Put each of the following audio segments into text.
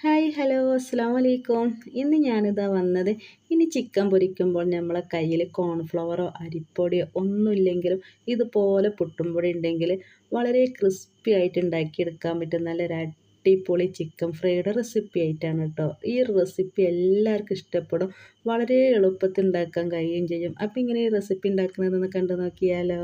Hi hello അസ്സാം വലൈക്കും. ഇന്ന് ഞാനിതാ വന്നത് ഇനി ചിക്കൻ പൊരിക്കുമ്പോൾ നമ്മളെ കയ്യിൽ കോൺഫ്ലവറോ അരിപ്പൊടിയോ ഒന്നുമില്ലെങ്കിലും ഇതുപോലെ പുട്ടുംപൊടി ഉണ്ടെങ്കിൽ വളരെ ക്രിസ്പി ആയിട്ട് ഉണ്ടാക്കിയെടുക്കാൻ പറ്റും നല്ലൊരു അടിപൊളി ചിക്കൻ ഫ്രൈയുടെ റെസിപ്പി ആയിട്ടാണ് കേട്ടോ. ഈ റെസിപ്പി എല്ലാവർക്കും ഇഷ്ടപ്പെടും, വളരെ എളുപ്പത്തിൽ ഉണ്ടാക്കാൻ കഴിയുകയും ചെയ്യും. അപ്പം ഇങ്ങനെ ഈ റെസിപ്പി ഉണ്ടാക്കുന്നതെന്ന് കണ്ടു നോക്കിയാലോ.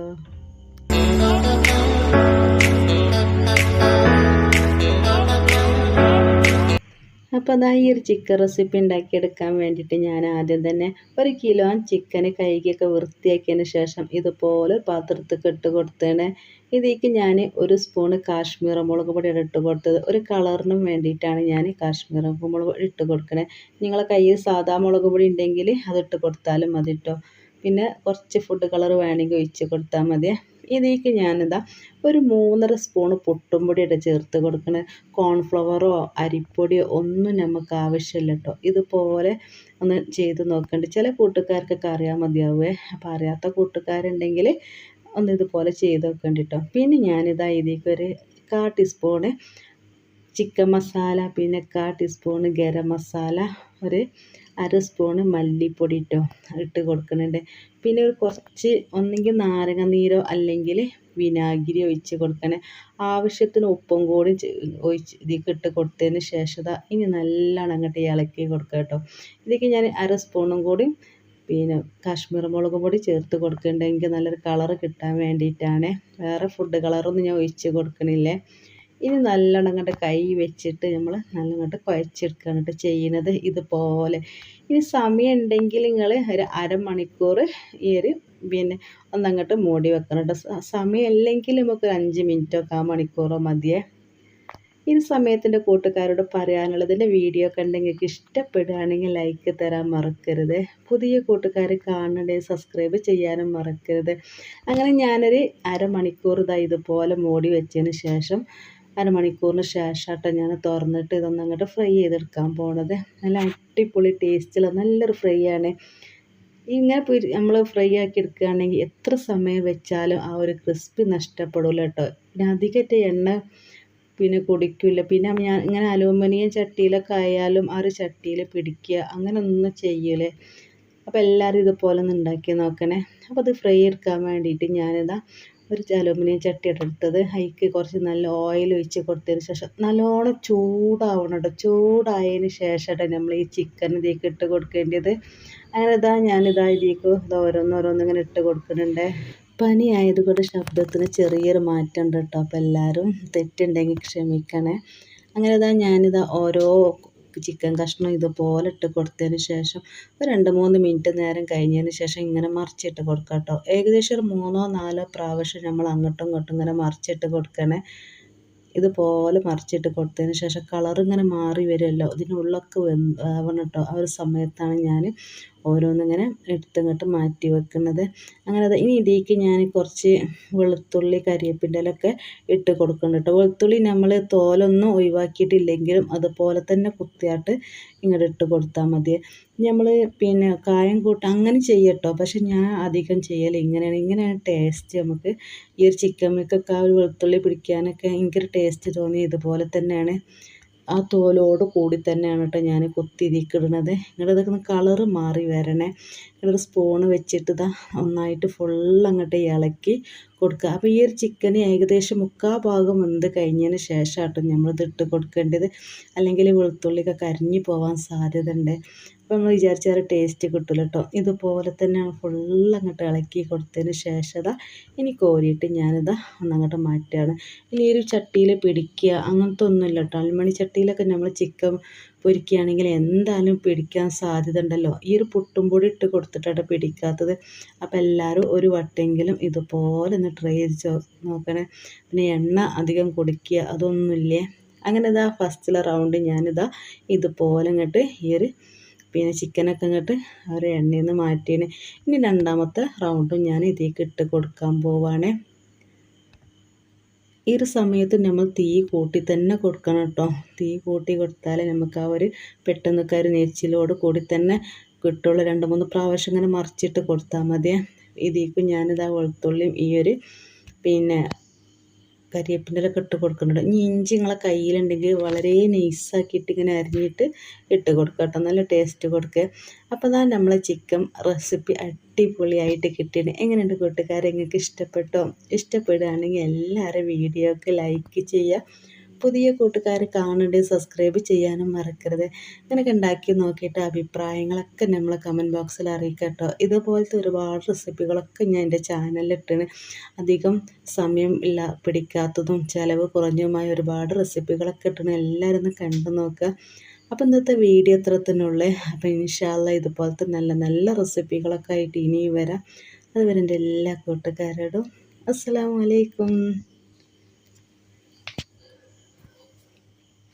അപ്പോൾ അതാ ഈ ഒരു ചിക്കൻ റെസിപ്പി ഉണ്ടാക്കിയെടുക്കാൻ വേണ്ടിയിട്ട് ഞാൻ ആദ്യം തന്നെ 1 കിലോ ചിക്കന് കഴുകിയൊക്കെ വൃത്തിയാക്കിയതിന് ശേഷം ഇതുപോലെ പാത്രത്തിൽ ഇട്ട് കൊടുത്തേണ്. ഇതിലേക്ക് ഞാൻ 1 സ്പൂണ് കാശ്മീർ മുളക് പൊടിയാണ് ഇട്ട് കൊടുത്തത്. ഒരു കളറിനും വേണ്ടിയിട്ടാണ് ഞാൻ കാശ്മീർ മുളക് പൊടി ഇട്ട് കൊടുക്കണേ. നിങ്ങളെ കയ്യിൽ സാധാ മുളക് പൊടി ഉണ്ടെങ്കിൽ അതിട്ട് കൊടുത്താലും മതി കേട്ടോ. പിന്നെ കുറച്ച് ഫുഡ് കളർ വേണമെങ്കിൽ ഒഴിച്ച് കൊടുത്താൽ മതി. ഇതിലേക്ക് ഞാനിതാ ഒരു 3.5 സ്പൂണ് പുട്ടും പൊടിയുടെ ചേർത്ത് കൊടുക്കണേ. കോൺഫ്ലവറോ അരിപ്പൊടിയോ ഒന്നും നമുക്ക് ആവശ്യമില്ല കേട്ടോ. ഇതുപോലെ ഒന്ന് ചെയ്ത് നോക്കണ്ട്. ചില കൂട്ടുകാർക്കൊക്കെ അറിയാൻ മതിയാവേ. അപ്പോൾ അറിയാത്ത കൂട്ടുകാരുണ്ടെങ്കിൽ ഒന്ന് ഇതുപോലെ ചെയ്ത് നോക്കണ്ട കേട്ടോ. പിന്നെ ഞാനിതാ ഇതിലേക്ക് ഒരു 1/4 ടീസ്പൂണ് ചിക്കൻ മസാല, പിന്നെ 1/4 ടീസ്പൂണ് ഗരം മസാല, ഒരു 1/2 സ്പൂണ് മല്ലിപ്പൊടി ഇട്ട് കൊടുക്കുന്നുണ്ട്. പിന്നെ ഒരു കുറച്ച് ഒന്നെങ്കിൽ നാരങ്ങ നീരോ അല്ലെങ്കിൽ വിനാഗിരി ഒഴിച്ച് കൊടുക്കണേ. ആവശ്യത്തിന് ഉപ്പും കൂടി ഒഴിച്ച് ഇതിലേക്ക് ഇട്ട് കൊടുത്തതിന് ശേഷം ഇനി നല്ലോണം അങ്ങോട്ട് ഇളക്കി കൊടുക്കുക കേട്ടോ. ഇതിലേക്ക് ഞാൻ 1/2 സ്പൂണും കൂടി പിന്നെ കാശ്മീർ മുളക് പൊടി ചേർത്ത് കൊടുക്കുന്നുണ്ടെങ്കിൽ നല്ലൊരു കളറ് കിട്ടാൻ വേണ്ടിയിട്ടാണ്. വേറെ ഫുഡ് കളറൊന്നും ഞാൻ ഒഴിച്ച് കൊടുക്കണില്ലേ. ഇനി നല്ലോണം അങ്ങോട്ട് കൈ വെച്ചിട്ട് നമ്മൾ നല്ലങ്ങോട്ട് കുഴച്ചെടുക്കുകയാണ് ചെയ്യുന്നത് ഇതുപോലെ. ഇനി സമയം ഉണ്ടെങ്കിൽ നിങ്ങൾ ഒരു അരമണിക്കൂർ ഈ ഒരു പിന്നെ ഒന്നങ്ങോട്ട് മൂടി വെക്കണം കേട്ടോ. സമയം ഇല്ലെങ്കിൽ നമുക്ക് 5 മിനിറ്റോ 1/4 മണിക്കൂറോ മതിയേ. ഈ സമയത്തിൻ്റെ കൂട്ടുകാരോട് പറയാനുള്ളത്, എൻ്റെ വീഡിയോ കണ്ടെങ്കിൽ ഇഷ്ടപ്പെടുകയാണെങ്കിൽ ലൈക്ക് തരാൻ മറക്കരുത്. പുതിയ കൂട്ടുകാർ കാണുന്നുണ്ടെങ്കിൽ സബ്സ്ക്രൈബ് ചെയ്യാനും മറക്കരുത്. അങ്ങനെ ഞാനൊരു അരമണിക്കൂർ ഇതുപോലെ മൂടി വെച്ചതിന് ശേഷം അരമണിക്കൂറിന് ശേഷമാട്ടോ ഞാൻ തുറന്നിട്ട് ഇതൊന്നങ്ങോട്ട് ഫ്രൈ ചെയ്തെടുക്കാൻ പോണത്. നല്ല അടിപൊളി ടേസ്റ്റുള്ള നല്ലൊരു ഫ്രൈ ആണ്. ഇങ്ങനെ നമ്മൾ ഫ്രൈ ആക്കി എടുക്കുകയാണെങ്കിൽ എത്ര സമയം വെച്ചാലും ആ ഒരു ക്രിസ്പി നഷ്ടപ്പെടില്ല കേട്ടോ. പിന്നെ അധികമായിട്ട് എണ്ണ പിന്നെ കുടിക്കില്ല. പിന്നെ ഞാൻ ഇങ്ങനെ അലൂമിനിയം ചട്ടിയിലൊക്കെ ആയാലും ആ ഒരു ചട്ടിയിൽ പിടിക്കുക അങ്ങനെ ഒന്നും ചെയ്യലേ. അപ്പോൾ എല്ലാവരും ഇതുപോലെ ഒന്ന് ഉണ്ടാക്കി നോക്കണേ. അപ്പോൾ അത് ഫ്രൈ എടുക്കാൻ വേണ്ടിയിട്ട് ഞാനിതാ ഒരു അലൂമിനിയം ചട്ടി എടുത്തത്. അതിലേക്ക് കുറച്ച് നല്ല ഓയിൽ ഒഴിച്ച് കൊടുത്തതിന് ശേഷം നല്ലോണം ചൂടാവണം കേട്ടോ. ചൂടായതിന് ശേഷമായിട്ട് നമ്മൾ ഈ ചിക്കൻ ഇതിലേക്ക് ഇട്ട് കൊടുക്കേണ്ടത്. അങ്ങനെ ഞാനിതാ ഇതിലേക്ക് ഓരോന്നോരോന്നിങ്ങനെ ഇട്ട് കൊടുക്കുന്നുണ്ട്. പനി ആയതുകൊണ്ട് ശബ്ദത്തിന് ചെറിയൊരു മാറ്റം ഉണ്ട് കേട്ടോ. അപ്പോൾ എല്ലാവരും തെറ്റുണ്ടെങ്കിൽ ക്ഷമിക്കണേ. അങ്ങനെ ഞാനിതാ ഓരോ ചിക്കൻ കഷ്ണം ഇതുപോലെ ഇട്ട് കൊടുത്തതിന് ശേഷം ഒരു 2-3 മിനിറ്റ് നേരം കഴിഞ്ഞതിന് ശേഷം ഇങ്ങനെ മറിച്ചിട്ട് കൊടുക്കാം കേട്ടോ. ഏകദേശം ഒരു 3-4 പ്രാവശ്യം നമ്മൾ അങ്ങോട്ടും ഇങ്ങോട്ടും ഇങ്ങനെ മറിച്ചിട്ട് കൊടുക്കണേ. ഇതുപോലെ മറിച്ചിട്ട് കൊടുത്തതിന് ശേഷം കളർ ഇങ്ങനെ മാറി വരുമല്ലോ, ഇതിനുള്ളൊക്കെ വേവണം കേട്ടോ. ആ ഒരു സമയത്താണ് ഞാൻ ഓരോന്നിങ്ങനെ എടുത്തിങ്ങോട്ട് മാറ്റി വെക്കുന്നത്. അങ്ങനെ ഇനി ഇതിലേക്ക് ഞാൻ കുറച്ച് വെളുത്തുള്ളി കരിവേപ്പിൻ്റെ ഇലയൊക്കെ ഇട്ട് കൊടുക്കുന്നുണ്ട് കേട്ടോ. വെളുത്തുള്ളി നമ്മൾ തോലൊന്നും ഒഴിവാക്കിയിട്ടില്ലെങ്കിലും അതുപോലെ തന്നെ കുത്തിയായിട്ട് ഇങ്ങോട്ട് ഇട്ട് കൊടുത്താൽ മതി. നമ്മൾ പിന്നെ കായം അങ്ങനെ ചെയ്യട്ടോ. പക്ഷെ ഞാൻ അധികം ചെയ്യൽ ഇങ്ങനെയാണ് ടേസ്റ്റ്. നമുക്ക് ഈ ഒരു ചിക്കൻ മിക്കൊക്കെ ആ ഒരു വെളുത്തുള്ളി പിടിക്കാനൊക്കെ ഭയങ്കര ടേസ്റ്റ് തോന്നി. ഇതുപോലെ തന്നെയാണ് ആ തോലോട് കൂടി തന്നെയാണ് കേട്ടോ ഞാൻ കുത്തി ഇതിക്കിടുന്നത്. ഇങ്ങോട്ട് ഇതൊക്കെ കളറ് മാറി വരണേ. ഇങ്ങോട്ടൊരു സ്പൂണ് വെച്ചിട്ട് ഒന്നായിട്ട് അങ്ങോട്ട് ഇളക്കി കൊടുക്കുക. അപ്പോൾ ഈ ഒരു ചിക്കന് ഏകദേശം 3/4 ഭാഗം വെന്ത് കഴിഞ്ഞതിന് ശേഷമാട്ടോ നമ്മളിത് ഇട്ട് കൊടുക്കേണ്ടത്. അല്ലെങ്കിൽ വെളുത്തുള്ളിയൊക്കെ കരിഞ്ഞു പോകാൻ സാധ്യത ഉണ്ട്. അപ്പോൾ നമ്മൾ വിചാരിച്ച ഒരു ടേസ്റ്റ് കിട്ടില്ല കേട്ടോ. ഇതുപോലെ തന്നെയാണ് അങ്ങോട്ട് ഇളക്കി കൊടുത്തതിന് ശേഷം ഇനി കോരിയിട്ട് ഒന്നങ്ങോട്ട് മാറ്റുകയാണ്. ഇനി ഒരു ചട്ടിയിൽ പിടിക്കുക അങ്ങനത്തെ ഒന്നുമില്ല കേട്ടോ. അലുമിനിയം ചട്ടിയിലൊക്കെ നമ്മൾ ചിക്കൻ പൊരിക്കുകയാണെങ്കിൽ എന്തായാലും പിടിക്കാൻ സാധ്യത ഉണ്ടല്ലോ. ഈ ഒരു പുട്ടും പൊടി ഇട്ട് കൊടുത്തിട്ടാണ് പിടിക്കാത്തത്. അപ്പോൾ എല്ലാവരും ഒരു വട്ടെങ്കിലും ഇതുപോലെ ഒന്ന് ട്രൈ ചെയ്ത് നോക്കണേ. പിന്നെ എണ്ണ അധികം കുടിക്കുക അതൊന്നുമില്ലേ. അങ്ങനെ ഫസ്റ്റിലെ റൗണ്ട് ഇതുപോലെ ഇങ്ങോട്ട് ഈ ഒരു പിന്നെ ചിക്കനൊക്കെ ഇങ്ങോട്ട് ഒരു എണ്ണയിൽ നിന്ന് മാറ്റിയാണ്. ഇനി രണ്ടാമത്തെ റൗണ്ടും ഞാൻ ഇതിലേക്ക് ഇട്ട് കൊടുക്കാൻ പോവാണ്. ഈ ഒരു സമയത്ത് നമ്മൾ തീ കൂട്ടി തന്നെ കൊടുക്കണം കേട്ടോ. തീ കൂട്ടി കൊടുത്താൽ നമുക്ക് ആ ഒരു പെട്ടെന്നൊക്കെ ഒരു നെരിച്ചിലോട് കൂടി തന്നെ കിട്ടുള്ളൂ. 2-3 പ്രാവശ്യം ഇങ്ങനെ മറിച്ചിട്ട് കൊടുത്താൽ മതി. ഇതിലേക്ക് ഞാനിതാ വെളുത്തുള്ളിയും ഈ ഒരു പിന്നെ കരിവേപ്പിൻ്റെ ഇലയൊക്കെ ഇട്ട് കൊടുക്കുന്നുണ്ട്. ഇനി ഇഞ്ചി നിങ്ങളെ കയ്യിലുണ്ടെങ്കിൽ വളരെ നൈസാക്കിയിട്ട് ഇങ്ങനെ അരിഞ്ഞിട്ട് ഇട്ട് കൊടുക്കുക കേട്ടോ, നല്ല ടേസ്റ്റ് കൊടുക്കുക. അപ്പോൾ അതാ നമ്മളെ ചിക്കൻ റെസിപ്പി അടിപൊളിയായിട്ട് കിട്ടിയത്. എങ്ങനെയുണ്ട് കൂട്ടുകാരെ, നിങ്ങൾക്ക് ഇഷ്ടപ്പെട്ടോ? ഇഷ്ടപ്പെടുകയാണെങ്കിൽ എല്ലാവരും വീഡിയോക്ക് ലൈക്ക് ചെയ്യുക. പുതിയ കൂട്ടുകാർ കാണേണ്ടത് സബ്സ്ക്രൈബ് ചെയ്യാനും മറക്കരുത്. ഇങ്ങനെയൊക്കെ ഉണ്ടാക്കി നോക്കിയിട്ട് അഭിപ്രായങ്ങളൊക്കെ നമ്മളെ കമൻറ്റ് ബോക്സിൽ അറിയിക്കുക കേട്ടോ. ഇതുപോലത്തെ ഒരുപാട് റെസിപ്പികളൊക്കെ ഞാൻ എൻ്റെ ചാനലിലിട്ടാണ്. അധികം സമയം പിടിക്കാത്തതും ചിലവ് കുറഞ്ഞതുമായ ഒരുപാട് റെസിപ്പികളൊക്കെ ഇട്ടാണ്. എല്ലാവരും ഒന്ന് കണ്ടു നോക്കുക. അപ്പോൾ ഇന്നത്തെ വീഡിയോ അത്ര തന്നെ ഉള്ളേ. അപ്പോൾ ഇൻഷാ അല്ലാഹ് ഇതുപോലത്തെ നല്ല നല്ല റെസിപ്പികളൊക്കെ ആയിട്ട് ഇനിയും വരാം. അതുവരെ എൻ്റെ എല്ലാ കൂട്ടുകാരോടും അസ്സലാമു അലൈക്കും.